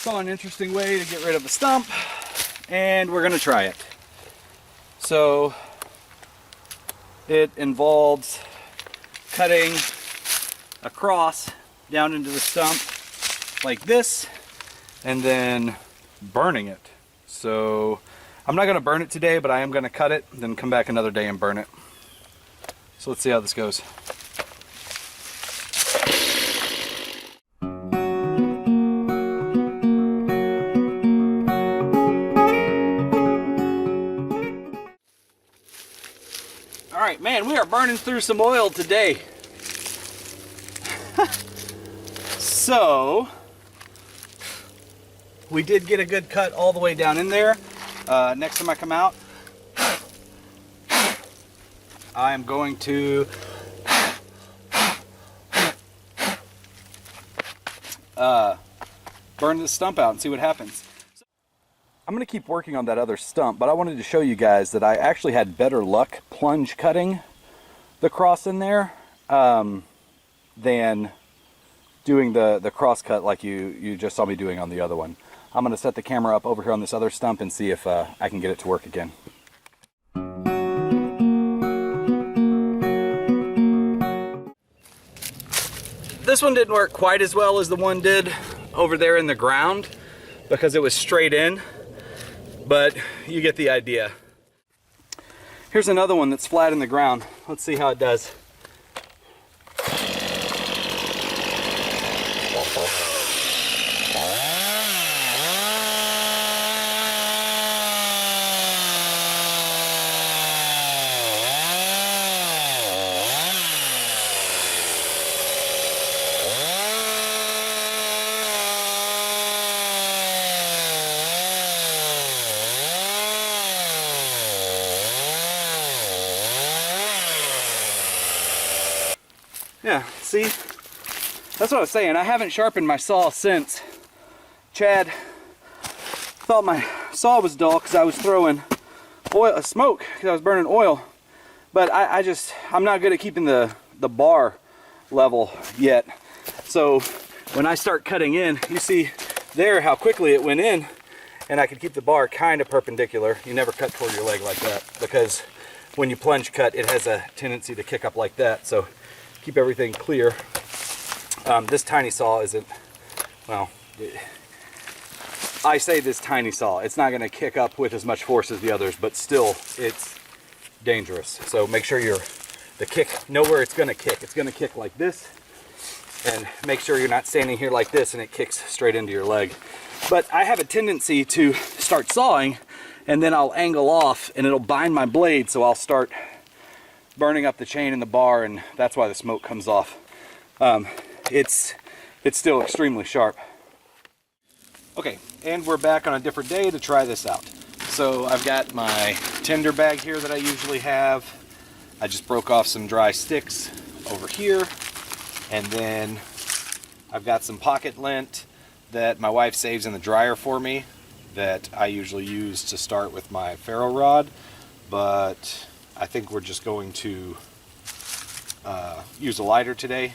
saw an interesting way to get rid of a stump, and we're gonna try it. So it involves cutting across down into the stump like this and then burning it. So I'm not going to burn it today, but I am going to cut it, then come back another day and burn it. So let's see how this goes. All right, man, we are burning through some oil today. So we did get a good cut all the way down in there. Next time I come out, I am going to burn the stump out and see what happens. I'm going to keep working on that other stump, but I wanted to show you guys that I actually had better luck plunge cutting the cross in there than doing the cross cut like you just saw me doing on the other one. I'm going to set the camera up over here on this other stump and see if I can get it to work again. This one didn't work quite as well as the one did over there in the ground because it was straight in, but you get the idea. Here's another one that's flat in the ground. Let's see how it does. Yeah, see? That's what I was saying. I haven't sharpened my saw since. Chad thought my saw was dull because I was throwing smoke because I was burning oil. But I'm not good at keeping the bar level yet. So when I start cutting in, you see there how quickly it went in, and I could keep the bar kind of perpendicular. You never cut toward your leg like that because when you plunge cut, it has a tendency to kick up like that. So keep everything clear. This tiny saw isn't, well, I say this tiny saw. It's not going to kick up with as much force as the others, but still, it's dangerous. So make sure know where it's going to kick. It's going to kick like this, and make sure you're not standing here like this and it kicks straight into your leg. But I have a tendency to start sawing, and then I'll angle off, and it'll bind my blade, so I'll start burning up the chain in the bar, and that's why the smoke comes off. It's still extremely sharp. Okay, and we're back on a different day to try this out. So I've got my tinder bag here that I usually have. I just broke off some dry sticks over here, and then I've got some pocket lint that my wife saves in the dryer for me that I usually use to start with my ferro rod, but I think we're just going to use a lighter today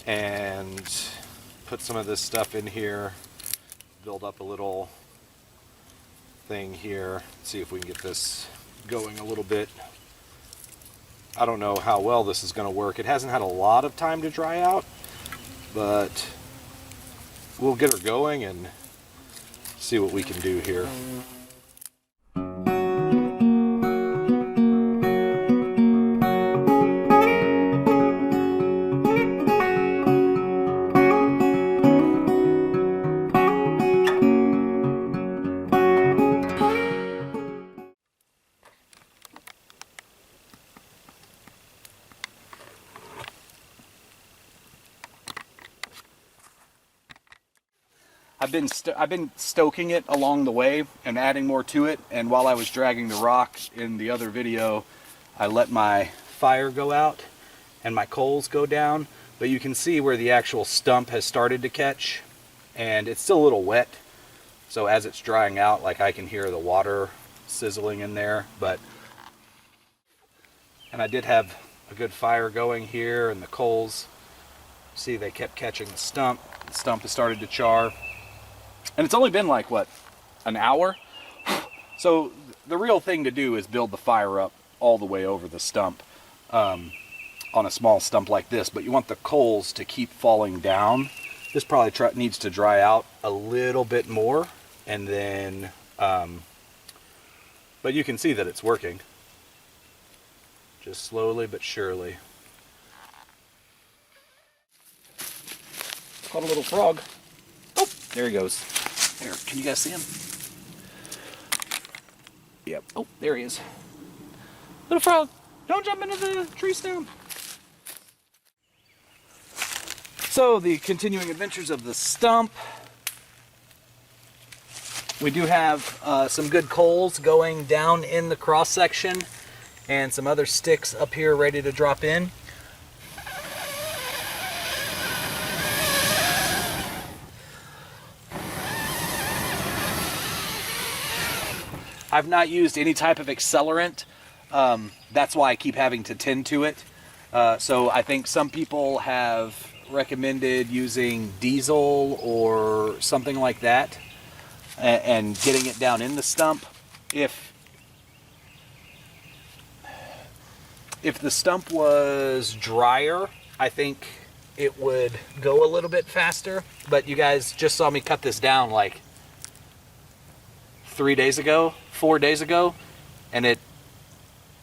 and put some of this stuff in here, build up a little thing here, see if we can get this going a little bit. I don't know how well this is going to work. It hasn't had a lot of time to dry out, but we'll get her going and see what we can do here. I've been stoking it along the way and adding more to it, and while I was dragging the rock in the other video, I let my fire go out and my coals go down, but you can see where the actual stump has started to catch, and it's still a little wet, so as it's drying out, like, I can hear the water sizzling in there. And I did have a good fire going here, and the coals, see, they kept catching the stump. The stump has started to char. And it's only been like, what, an hour? So the real thing to do is build the fire up all the way over the stump on a small stump like this. But you want the coals to keep falling down. This probably needs to dry out a little bit more. And then, but you can see that it's working. Just slowly but surely. Caught a little frog. Oh, there he goes. There, can you guys see him? Yep. Oh, there he is. Little frog, don't jump into the tree stump. So, the continuing adventures of the stump. We do have some good coals going down in the cross section and some other sticks up here ready to drop in. I've not used any type of accelerant. That's why I keep having to tend to it. So I think some people have recommended using diesel or something like that and getting it down in the stump. If the stump was drier, I think it would go a little bit faster. But you guys just saw me cut this down like 4 days ago, and it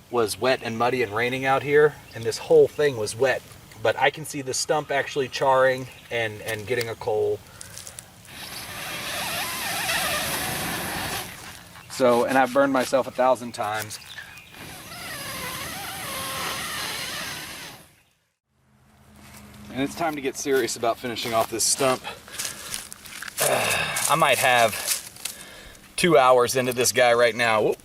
was wet and muddy and raining out here, and this whole thing was wet. But I can see the stump actually charring and getting a coal. So, and I've burned myself 1,000 times. And it's time to get serious about finishing off this stump. I might have 2 hours into this guy right now. Whoop.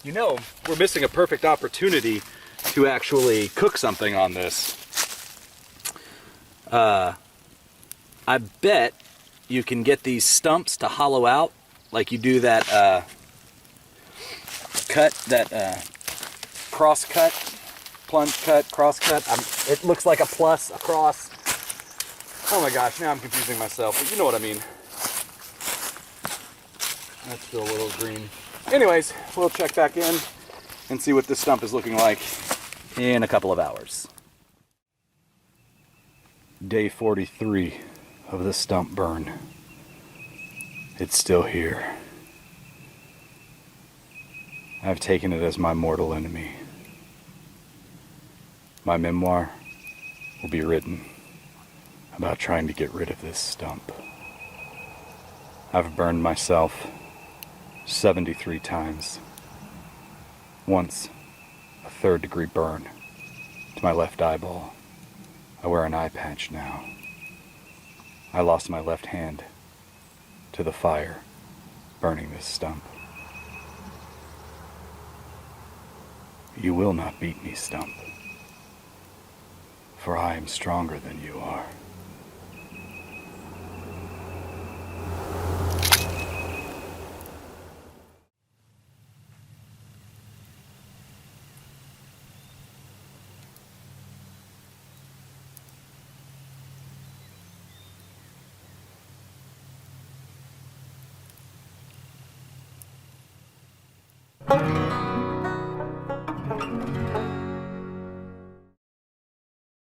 You know, we're missing a perfect opportunity to actually cook something on this. I bet you can get these stumps to hollow out like you do that cut, that cross cut, plunge cut, cross cut. It looks like a plus across. Oh my gosh, now I'm confusing myself, but you know what I mean. That's still a little green. Anyways, we'll check back in and see what this stump is looking like in a couple of hours. Day 43 of the stump burn. It's still here. I've taken it as my mortal enemy. My memoir will be written about trying to get rid of this stump. I've burned myself 73 times. Once, a 3rd-degree burn to my left eyeball. I wear an eye patch now. I lost my left hand to the fire burning this stump. You will not beat me, Stump, for I am stronger than you are.